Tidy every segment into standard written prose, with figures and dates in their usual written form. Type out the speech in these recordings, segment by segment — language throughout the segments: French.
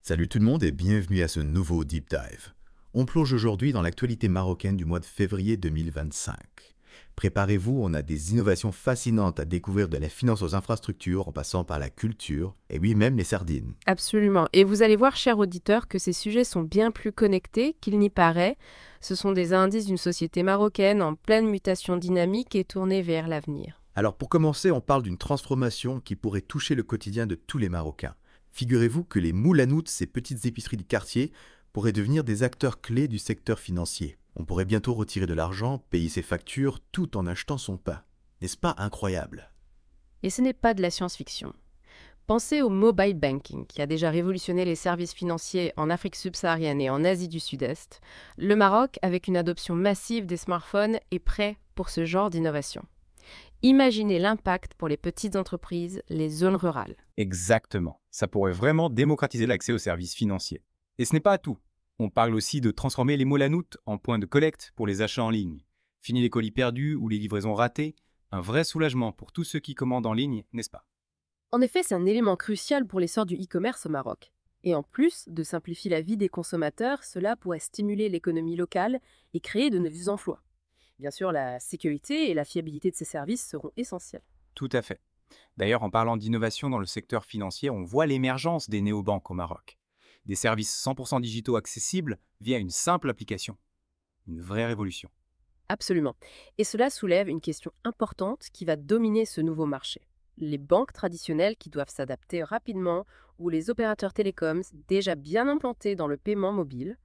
Salut tout le monde et bienvenue à ce nouveau Deep Dive. On plonge aujourd'hui dans l'actualité marocaine du mois de février 2025. Préparez-vous, on a des innovations fascinantes à découvrir de la finance aux infrastructures en passant par la culture et oui même les sardines. Absolument. Et vous allez voir, chers auditeurs, que ces sujets sont bien plus connectés qu'il n'y paraît. Ce sont des indices d'une société marocaine en pleine mutation dynamique et tournée vers l'avenir. Alors pour commencer, on parle d'une transformation qui pourrait toucher le quotidien de tous les Marocains. Figurez-vous que les moules à noutes, ces petites épiceries du quartier, pourraient devenir des acteurs clés du secteur financier. On pourrait bientôt retirer de l'argent, payer ses factures, tout en achetant son pain. N'est-ce pas incroyable? Et ce n'est pas de la science-fiction. Pensez au mobile banking, qui a déjà révolutionné les services financiers en Afrique subsaharienne et en Asie du Sud-Est. Le Maroc, avec une adoption massive des smartphones, est prêt pour ce genre d'innovation. Imaginez l'impact pour les petites entreprises, les zones rurales. Exactement. Ça pourrait vraiment démocratiser l'accès aux services financiers. Et ce n'est pas tout. On parle aussi de transformer les Molanoutes en points de collecte pour les achats en ligne. Fini les colis perdus ou les livraisons ratées. Un vrai soulagement pour tous ceux qui commandent en ligne, n'est-ce pas? En effet, c'est un élément crucial pour l'essor du e-commerce au Maroc. Et en plus de simplifier la vie des consommateurs, cela pourrait stimuler l'économie locale et créer de nouveaux emplois. Bien sûr, la sécurité et la fiabilité de ces services seront essentielles. Tout à fait. D'ailleurs, en parlant d'innovation dans le secteur financier, on voit l'émergence des néobanques au Maroc. Des services 100% digitaux accessibles via une simple application. Une vraie révolution. Absolument. Et cela soulève une question importante qui va dominer ce nouveau marché. Les banques traditionnelles qui doivent s'adapter rapidement ou les opérateurs télécoms déjà bien implantés dans le paiement mobile.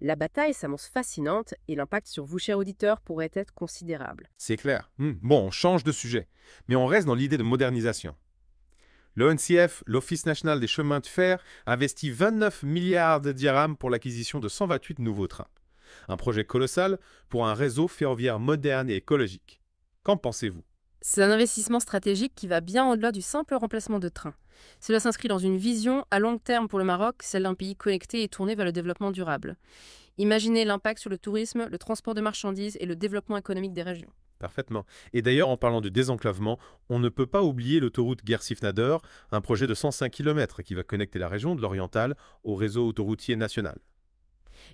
La bataille s'annonce fascinante et l'impact sur vous, chers auditeurs, pourrait être considérable. C'est clair. Bon, on change de sujet, mais on reste dans l'idée de modernisation. L'ONCF, l'Office national des chemins de fer, investit 29 milliards de dirhams pour l'acquisition de 128 nouveaux trains. Un projet colossal pour un réseau ferroviaire moderne et écologique. Qu'en pensez-vous? C'est un investissement stratégique qui va bien au-delà du simple remplacement de trains. Cela s'inscrit dans une vision à long terme pour le Maroc, celle d'un pays connecté et tourné vers le développement durable. Imaginez l'impact sur le tourisme, le transport de marchandises et le développement économique des régions. Parfaitement. Et d'ailleurs, en parlant du désenclavement, on ne peut pas oublier l'autoroute Guersif-Nador, un projet de 105 km qui va connecter la région de l'Oriental au réseau autoroutier national.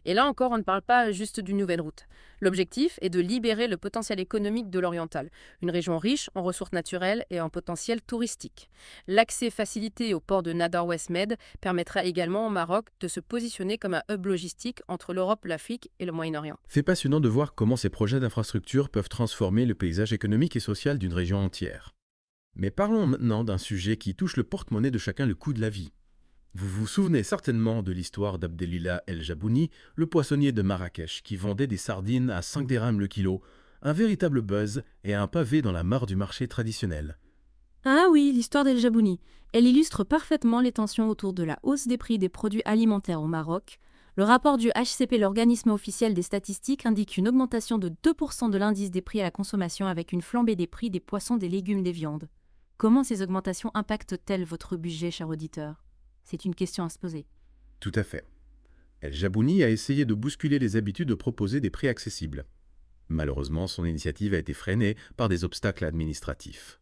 Et là encore, on ne parle pas juste d'une nouvelle route. L'objectif est de libérer le potentiel économique de l'Oriental, une région riche en ressources naturelles et en potentiel touristique. L'accès facilité au port de Nador West Med permettra également au Maroc de se positionner comme un hub logistique entre l'Europe, l'Afrique et le Moyen-Orient. C'est passionnant de voir comment ces projets d'infrastructure peuvent transformer le paysage économique et social d'une région entière. Mais parlons maintenant d'un sujet qui touche le porte-monnaie de chacun, le coût de la vie. Vous vous souvenez certainement de l'histoire d'Abdelila El Jabouni, le poissonnier de Marrakech, qui vendait des sardines à 5 dirhams le kilo, un véritable buzz et un pavé dans la mare du marché traditionnel. Ah oui, l'histoire d'El Jabouni. Elle illustre parfaitement les tensions autour de la hausse des prix des produits alimentaires au Maroc. Le rapport du HCP, l'organisme officiel des statistiques, indique une augmentation de 2% de l'indice des prix à la consommation avec une flambée des prix des poissons, des légumes, des viandes. Comment ces augmentations impactent-elles votre budget, cher auditeur? C'est une question à se poser. Tout à fait. El Jabouni a essayé de bousculer les habitudes de proposer des prix accessibles. Malheureusement, son initiative a été freinée par des obstacles administratifs.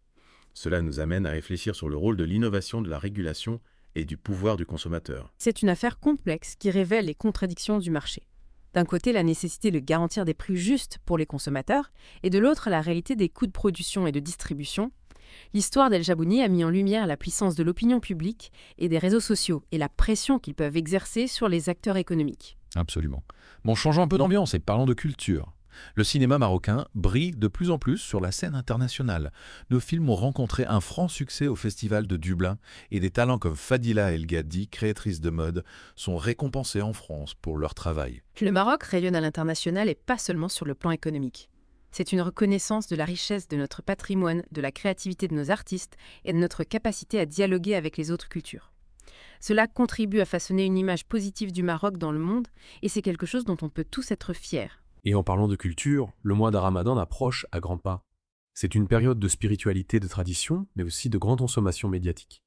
Cela nous amène à réfléchir sur le rôle de l'innovation, de la régulation et du pouvoir du consommateur. C'est une affaire complexe qui révèle les contradictions du marché. D'un côté, la nécessité de garantir des prix justes pour les consommateurs, et de l'autre, la réalité des coûts de production et de distribution. L'histoire d'El Jabouni a mis en lumière la puissance de l'opinion publique et des réseaux sociaux et la pression qu'ils peuvent exercer sur les acteurs économiques. Absolument. Bon, changeons un peu d'ambiance et parlons de culture. Le cinéma marocain brille de plus en plus sur la scène internationale. Nos films ont rencontré un franc succès au Festival de Dublin et des talents comme Fadila El Ghadi, créatrice de mode, sont récompensés en France pour leur travail. Le Maroc rayonne à l'international et pas seulement sur le plan économique. C'est une reconnaissance de la richesse de notre patrimoine, de la créativité de nos artistes et de notre capacité à dialoguer avec les autres cultures. Cela contribue à façonner une image positive du Maroc dans le monde et c'est quelque chose dont on peut tous être fiers. Et en parlant de culture, le mois de Ramadan approche à grands pas. C'est une période de spiritualité, de tradition, mais aussi de grande consommation médiatique.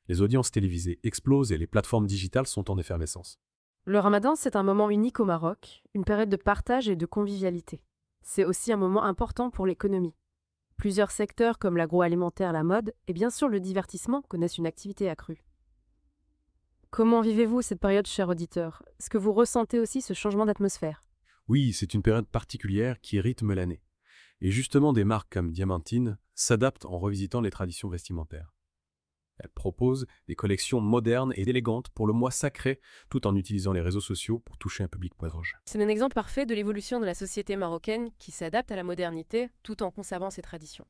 Les audiences télévisées explosent et les plateformes digitales sont en effervescence. Le Ramadan, c'est un moment unique au Maroc, une période de partage et de convivialité. C'est aussi un moment important pour l'économie. Plusieurs secteurs comme l'agroalimentaire, la mode et bien sûr le divertissement connaissent une activité accrue. Comment vivez-vous cette période, cher auditeur? Est-ce que vous ressentez aussi ce changement d'atmosphère? Oui, c'est une période particulière qui rythme l'année. Et justement, des marques comme Diamantine s'adaptent en revisitant les traditions vestimentaires. Elles proposent des collections modernes et élégantes pour le mois sacré, tout en utilisant les réseaux sociaux pour toucher un public plus large. C'est un exemple parfait de l'évolution de la société marocaine qui s'adapte à la modernité tout en conservant ses traditions.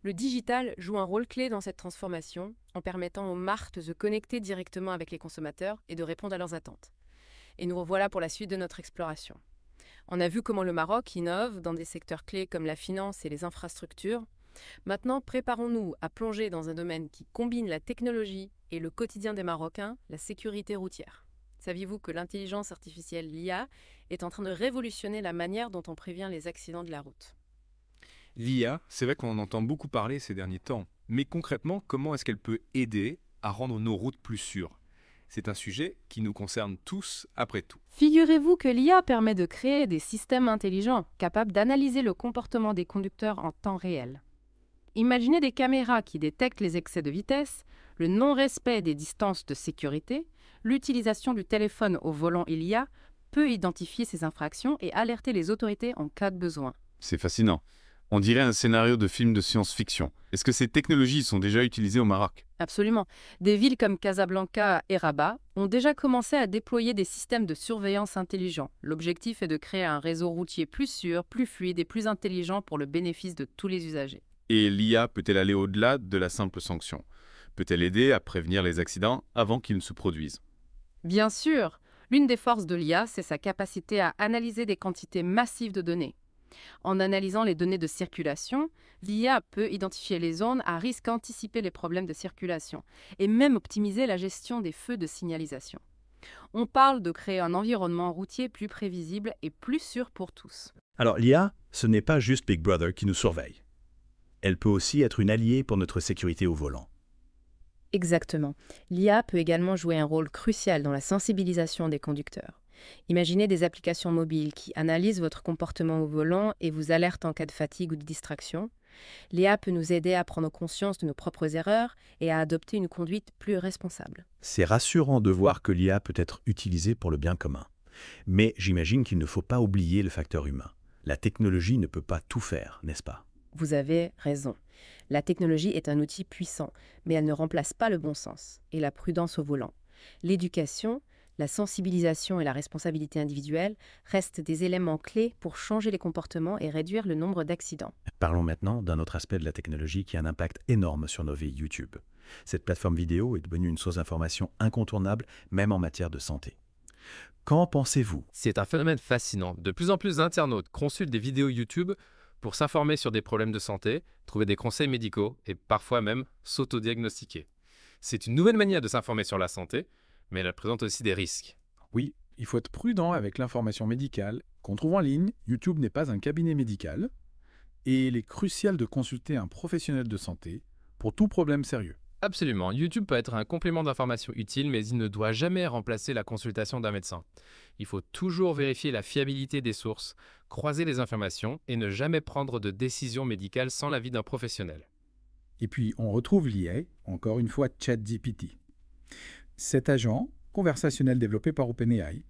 Le digital joue un rôle clé dans cette transformation en permettant aux marques de se connecter directement avec les consommateurs et de répondre à leurs attentes. Et nous revoilà pour la suite de notre exploration. On a vu comment le Maroc innove dans des secteurs clés comme la finance et les infrastructures. Maintenant, préparons-nous à plonger dans un domaine qui combine la technologie et le quotidien des Marocains, la sécurité routière. Saviez-vous que l'intelligence artificielle, l'IA, est en train de révolutionner la manière dont on prévient les accidents de la route? L'IA, c'est vrai qu'on en entend beaucoup parler ces derniers temps. Mais concrètement, comment est-ce qu'elle peut aider à rendre nos routes plus sûres? C'est un sujet qui nous concerne tous après tout. Figurez-vous que l'IA permet de créer des systèmes intelligents capables d'analyser le comportement des conducteurs en temps réel. Imaginez des caméras qui détectent les excès de vitesse, le non-respect des distances de sécurité, l'utilisation du téléphone au volant l'IA peut identifier ces infractions et alerter les autorités en cas de besoin. C'est fascinant. On dirait un scénario de film de science-fiction. Est-ce que ces technologies sont déjà utilisées au Maroc? Absolument. Des villes comme Casablanca et Rabat ont déjà commencé à déployer des systèmes de surveillance intelligents. L'objectif est de créer un réseau routier plus sûr, plus fluide et plus intelligent pour le bénéfice de tous les usagers. Et l'IA peut-elle aller au-delà de la simple sanction? Peut-elle aider à prévenir les accidents avant qu'ils ne se produisent? Bien sûr, l'une des forces de l'IA, c'est sa capacité à analyser des quantités massives de données. En analysant les données de circulation, l'IA peut identifier les zones à risque, anticiper les problèmes de circulation et même optimiser la gestion des feux de signalisation. On parle de créer un environnement routier plus prévisible et plus sûr pour tous. Alors l'IA, ce n'est pas juste Big Brother qui nous surveille. Elle peut aussi être une alliée pour notre sécurité au volant. Exactement. L'IA peut également jouer un rôle crucial dans la sensibilisation des conducteurs. Imaginez des applications mobiles qui analysent votre comportement au volant et vous alertent en cas de fatigue ou de distraction. L'IA peut nous aider à prendre conscience de nos propres erreurs et à adopter une conduite plus responsable. C'est rassurant de voir que l'IA peut être utilisée pour le bien commun. Mais j'imagine qu'il ne faut pas oublier le facteur humain. La technologie ne peut pas tout faire, n'est-ce pas? Vous avez raison. La technologie est un outil puissant, mais elle ne remplace pas le bon sens et la prudence au volant. L'éducation, la sensibilisation et la responsabilité individuelle restent des éléments clés pour changer les comportements et réduire le nombre d'accidents. Parlons maintenant d'un autre aspect de la technologie qui a un impact énorme sur nos vies, YouTube. Cette plateforme vidéo est devenue une source d'information incontournable, même en matière de santé. Qu'en pensez-vous? C'est un phénomène fascinant. De plus en plus d'internautes consultent des vidéos YouTube pour s'informer sur des problèmes de santé, trouver des conseils médicaux et parfois même s'autodiagnostiquer. C'est une nouvelle manière de s'informer sur la santé, mais elle présente aussi des risques. Oui, il faut être prudent avec l'information médicale qu'on trouve en ligne. YouTube n'est pas un cabinet médical et il est crucial de consulter un professionnel de santé pour tout problème sérieux. Absolument, YouTube peut être un complément d'information utile, mais il ne doit jamais remplacer la consultation d'un médecin. Il faut toujours vérifier la fiabilité des sources, croiser les informations et ne jamais prendre de décision médicale sans l'avis d'un professionnel. Et puis on retrouve l'IA, encore une fois ChatGPT. Cet agent conversationnel développé par OpenAI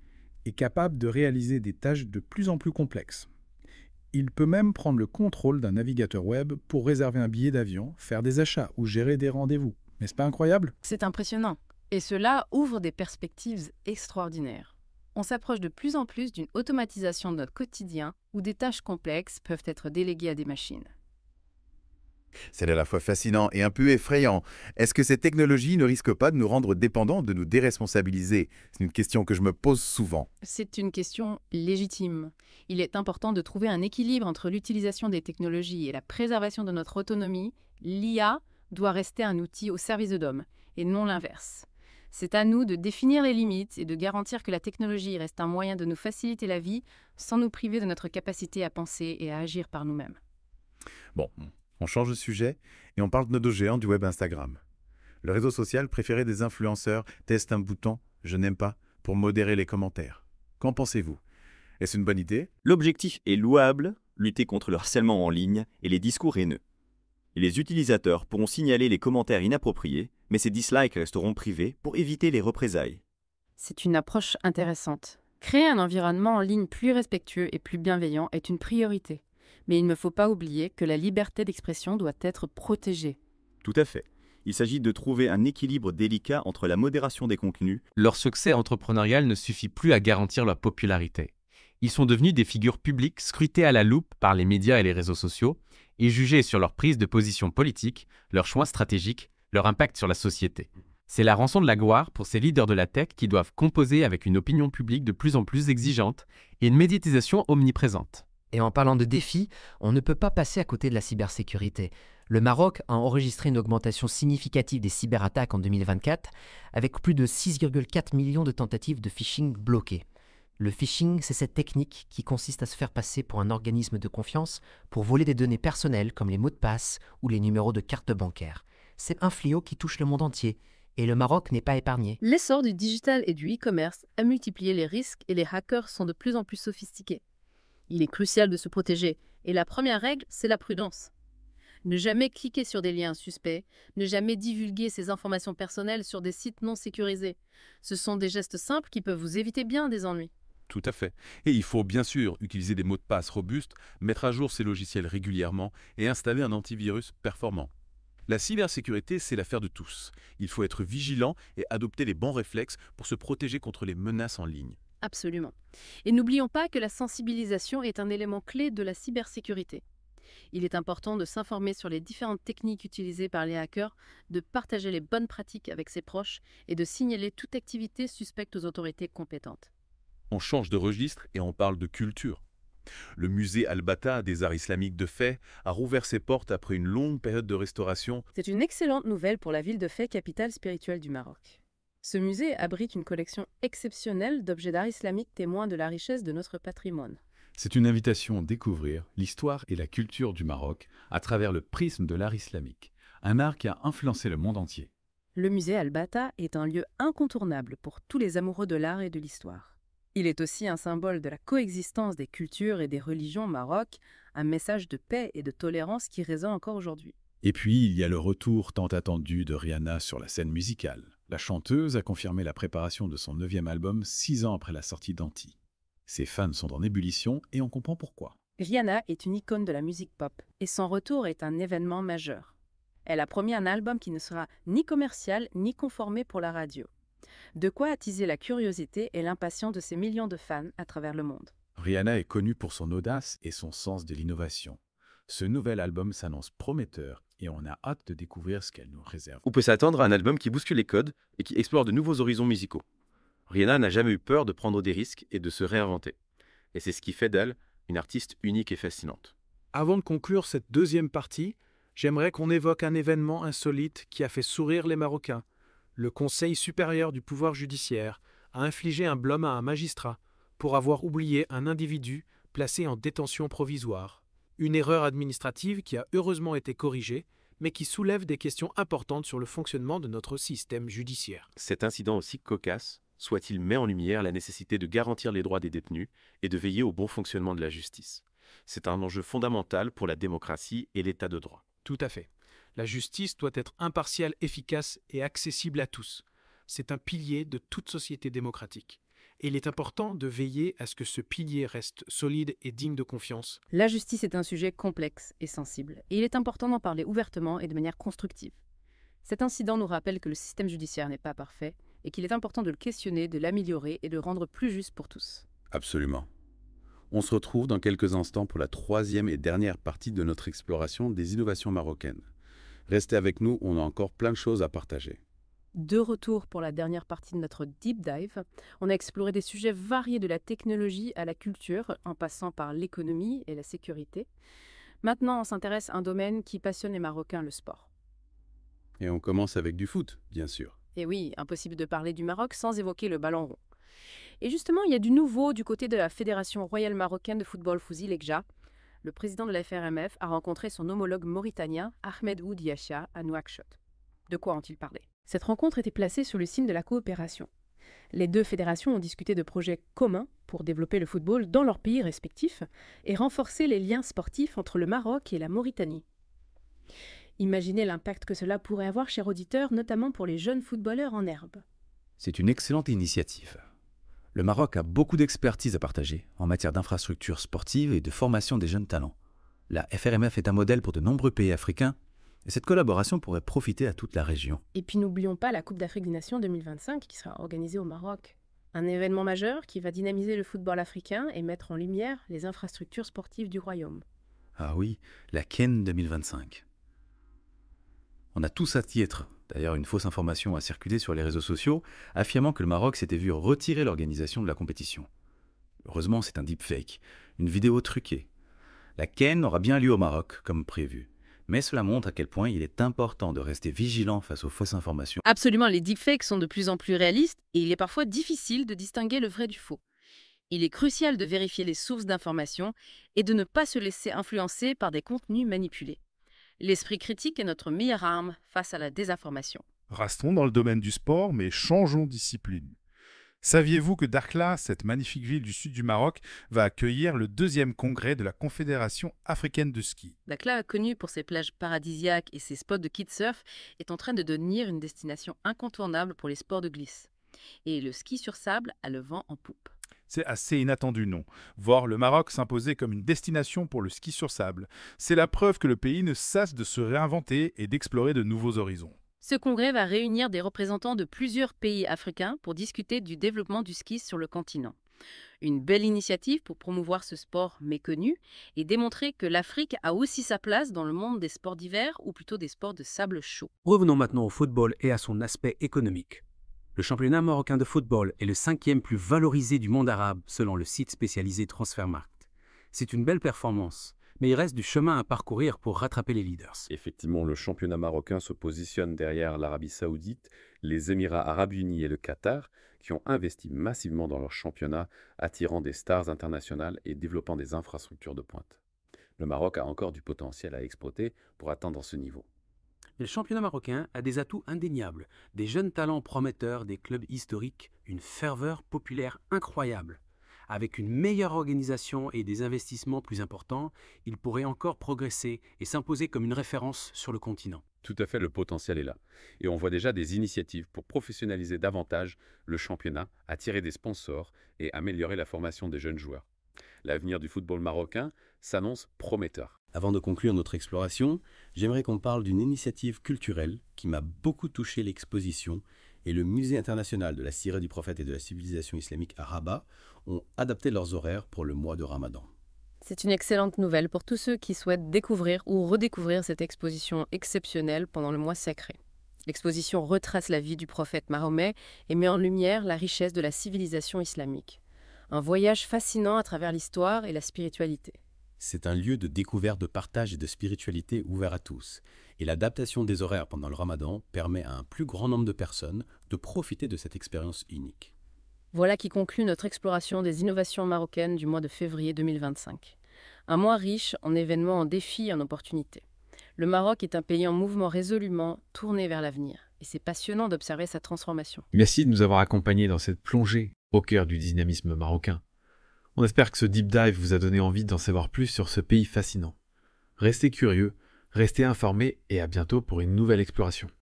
est capable de réaliser des tâches de plus en plus complexes. Il peut même prendre le contrôle d'un navigateur web pour réserver un billet d'avion, faire des achats ou gérer des rendez-vous. N'est-ce pas incroyable? C'est impressionnant. Et cela ouvre des perspectives extraordinaires. On s'approche de plus en plus d'une automatisation de notre quotidien où des tâches complexes peuvent être déléguées à des machines. C'est à la fois fascinant et un peu effrayant. Est-ce que ces technologies ne risquent pas de nous rendre dépendants, de nous déresponsabiliser? C'est une question que je me pose souvent. C'est une question légitime. Il est important de trouver un équilibre entre l'utilisation des technologies et la préservation de notre autonomie. L'IA doit rester un outil au service de l'homme et non l'inverse. C'est à nous de définir les limites et de garantir que la technologie reste un moyen de nous faciliter la vie sans nous priver de notre capacité à penser et à agir par nous-mêmes. Bon, on change de sujet et on parle de nos deux géants du web Instagram. Le réseau social préféré des influenceurs teste un bouton « Je n'aime pas » pour modérer les commentaires. Qu'en pensez-vous? Est-ce une bonne idée? L'objectif est louable, lutter contre le harcèlement en ligne et les discours haineux. Et les utilisateurs pourront signaler les commentaires inappropriés, mais ces dislikes resteront privés pour éviter les représailles. C'est une approche intéressante. Créer un environnement en ligne plus respectueux et plus bienveillant est une priorité. Mais il ne faut pas oublier que la liberté d'expression doit être protégée. Tout à fait. Il s'agit de trouver un équilibre délicat entre la modération des contenus. Leur succès entrepreneurial ne suffit plus à garantir leur popularité. Ils sont devenus des figures publiques scrutées à la loupe par les médias et les réseaux sociaux et jugées sur leur prise de position politique, leurs choix stratégiques, leur impact sur la société. C'est la rançon de la gloire pour ces leaders de la tech qui doivent composer avec une opinion publique de plus en plus exigeante et une médiatisation omniprésente. Et en parlant de défis, on ne peut pas passer à côté de la cybersécurité. Le Maroc a enregistré une augmentation significative des cyberattaques en 2024, avec plus de 6,4 millions de tentatives de phishing bloquées. Le phishing, c'est cette technique qui consiste à se faire passer pour un organisme de confiance pour voler des données personnelles comme les mots de passe ou les numéros de carte bancaire. C'est un fléau qui touche le monde entier, et le Maroc n'est pas épargné. L'essor du digital et du e-commerce a multiplié les risques et les hackers sont de plus en plus sophistiqués. Il est crucial de se protéger, et la première règle, c'est la prudence. Ne jamais cliquer sur des liens suspects, ne jamais divulguer ses informations personnelles sur des sites non sécurisés. Ce sont des gestes simples qui peuvent vous éviter bien des ennuis. Tout à fait. Et il faut bien sûr utiliser des mots de passe robustes, mettre à jour ses logiciels régulièrement et installer un antivirus performant. La cybersécurité, c'est l'affaire de tous. Il faut être vigilant et adopter les bons réflexes pour se protéger contre les menaces en ligne. Absolument. Et n'oublions pas que la sensibilisation est un élément clé de la cybersécurité. Il est important de s'informer sur les différentes techniques utilisées par les hackers, de partager les bonnes pratiques avec ses proches et de signaler toute activité suspecte aux autorités compétentes. On change de registre et on parle de culture. Le musée Al-Bata des arts islamiques de Fès a rouvert ses portes après une longue période de restauration. C'est une excellente nouvelle pour la ville de Fès, capitale spirituelle du Maroc. Ce musée abrite une collection exceptionnelle d'objets d'art islamique témoins de la richesse de notre patrimoine. C'est une invitation à découvrir l'histoire et la culture du Maroc à travers le prisme de l'art islamique, un art qui a influencé le monde entier. Le musée Al-Bata est un lieu incontournable pour tous les amoureux de l'art et de l'histoire. Il est aussi un symbole de la coexistence des cultures et des religions au Maroc, un message de paix et de tolérance qui résonne encore aujourd'hui. Et puis, il y a le retour tant attendu de Rihanna sur la scène musicale. La chanteuse a confirmé la préparation de son 9e album 6 ans après la sortie d'Anti. Ses fans sont en ébullition et on comprend pourquoi. Rihanna est une icône de la musique pop et son retour est un événement majeur. Elle a promis un album qui ne sera ni commercial ni conformé pour la radio. De quoi attiser la curiosité et l'impatience de ses millions de fans à travers le monde. Rihanna est connue pour son audace et son sens de l'innovation. Ce nouvel album s'annonce prometteur et on a hâte de découvrir ce qu'elle nous réserve. On peut s'attendre à un album qui bouscule les codes et qui explore de nouveaux horizons musicaux. Rihanna n'a jamais eu peur de prendre des risques et de se réinventer. Et c'est ce qui fait d'elle une artiste unique et fascinante. Avant de conclure cette deuxième partie, j'aimerais qu'on évoque un événement insolite qui a fait sourire les Marocains. Le Conseil supérieur du pouvoir judiciaire a infligé un blâme à un magistrat pour avoir oublié un individu placé en détention provisoire. Une erreur administrative qui a heureusement été corrigée, mais qui soulève des questions importantes sur le fonctionnement de notre système judiciaire. Cet incident aussi cocasse soit-il met en lumière la nécessité de garantir les droits des détenus et de veiller au bon fonctionnement de la justice. C'est un enjeu fondamental pour la démocratie et l'état de droit. Tout à fait. La justice doit être impartiale, efficace et accessible à tous. C'est un pilier de toute société démocratique. Et il est important de veiller à ce que ce pilier reste solide et digne de confiance. La justice est un sujet complexe et sensible, et il est important d'en parler ouvertement et de manière constructive. Cet incident nous rappelle que le système judiciaire n'est pas parfait, et qu'il est important de le questionner, de l'améliorer et de le rendre plus juste pour tous. Absolument. On se retrouve dans quelques instants pour la 3e et dernière partie de notre exploration des innovations marocaines. Restez avec nous, on a encore plein de choses à partager. De retour pour la dernière partie de notre Deep Dive, on a exploré des sujets variés de la technologie à la culture, en passant par l'économie et la sécurité. Maintenant, on s'intéresse à un domaine qui passionne les Marocains, le sport. Et on commence avec du foot, bien sûr. Et oui, impossible de parler du Maroc sans évoquer le ballon rond. Et justement, il y a du nouveau du côté de la Fédération royale marocaine de football Fouzi Legja. Le président de la FRMF a rencontré son homologue mauritanien, Ahmed Ould Yachia, à Nouakchott. De quoi ont-ils parlé? Cette rencontre était placée sur le signe de la coopération. Les deux fédérations ont discuté de projets communs pour développer le football dans leurs pays respectifs et renforcer les liens sportifs entre le Maroc et la Mauritanie. Imaginez l'impact que cela pourrait avoir, chers auditeurs, notamment pour les jeunes footballeurs en herbe. C'est une excellente initiative. Le Maroc a beaucoup d'expertise à partager en matière d'infrastructures sportives et de formation des jeunes talents. La FRMF est un modèle pour de nombreux pays africains et cette collaboration pourrait profiter à toute la région. Et puis n'oublions pas la Coupe d'Afrique des Nations 2025 qui sera organisée au Maroc. Un événement majeur qui va dynamiser le football africain et mettre en lumière les infrastructures sportives du royaume. Ah oui, la CAN 2025. On a tous à y être. D'ailleurs, une fausse information a circulé sur les réseaux sociaux affirmant que le Maroc s'était vu retirer l'organisation de la compétition. Heureusement, c'est un deepfake, une vidéo truquée. La CAN aura bien lieu au Maroc, comme prévu. Mais cela montre à quel point il est important de rester vigilant face aux fausses informations. Absolument, les deepfakes sont de plus en plus réalistes et il est parfois difficile de distinguer le vrai du faux. Il est crucial de vérifier les sources d'informations et de ne pas se laisser influencer par des contenus manipulés. L'esprit critique est notre meilleure arme face à la désinformation. Restons dans le domaine du sport, mais changeons de discipline. Saviez-vous que Dakhla, cette magnifique ville du sud du Maroc, va accueillir le 2e congrès de la Confédération africaine de ski? Dakhla, connu pour ses plages paradisiaques et ses spots de kitesurf, est en train de devenir une destination incontournable pour les sports de glisse. Et le ski sur sable a le vent en poupe. C'est assez inattendu, non? Voir le Maroc s'imposer comme une destination pour le ski sur sable, c'est la preuve que le pays ne cesse de se réinventer et d'explorer de nouveaux horizons. Ce congrès va réunir des représentants de plusieurs pays africains pour discuter du développement du ski sur le continent. Une belle initiative pour promouvoir ce sport méconnu et démontrer que l'Afrique a aussi sa place dans le monde des sports d'hiver ou plutôt des sports de sable chaud. Revenons maintenant au football et à son aspect économique. Le championnat marocain de football est le 5e plus valorisé du monde arabe selon le site spécialisé Transfermarkt. C'est une belle performance, mais il reste du chemin à parcourir pour rattraper les leaders. Effectivement, le championnat marocain se positionne derrière l'Arabie Saoudite, les Émirats Arabes Unis et le Qatar, qui ont investi massivement dans leur championnat, attirant des stars internationales et développant des infrastructures de pointe. Le Maroc a encore du potentiel à exploiter pour atteindre ce niveau. Le championnat marocain a des atouts indéniables, des jeunes talents prometteurs, des clubs historiques, une ferveur populaire incroyable. Avec une meilleure organisation et des investissements plus importants, il pourrait encore progresser et s'imposer comme une référence sur le continent. Tout à fait, le potentiel est là. Et on voit déjà des initiatives pour professionnaliser davantage le championnat, attirer des sponsors et améliorer la formation des jeunes joueurs. L'avenir du football marocain s'annonce prometteur. Avant de conclure notre exploration, j'aimerais qu'on parle d'une initiative culturelle qui m'a beaucoup touché. L'exposition et le Musée international de la Sirah du prophète et de la civilisation islamique à Rabat ont adapté leurs horaires pour le mois de Ramadan. C'est une excellente nouvelle pour tous ceux qui souhaitent découvrir ou redécouvrir cette exposition exceptionnelle pendant le mois sacré. L'exposition retrace la vie du prophète Mahomet et met en lumière la richesse de la civilisation islamique. Un voyage fascinant à travers l'histoire et la spiritualité. C'est un lieu de découverte, de partage et de spiritualité ouvert à tous. Et l'adaptation des horaires pendant le Ramadan permet à un plus grand nombre de personnes de profiter de cette expérience unique. Voilà qui conclut notre exploration des innovations marocaines du mois de février 2025. Un mois riche en événements, en défis et en opportunités. Le Maroc est un pays en mouvement résolument tourné vers l'avenir. Et c'est passionnant d'observer sa transformation. Merci de nous avoir accompagnés dans cette plongée au cœur du dynamisme marocain. On espère que ce deep dive vous a donné envie d'en savoir plus sur ce pays fascinant. Restez curieux, restez informés et à bientôt pour une nouvelle exploration.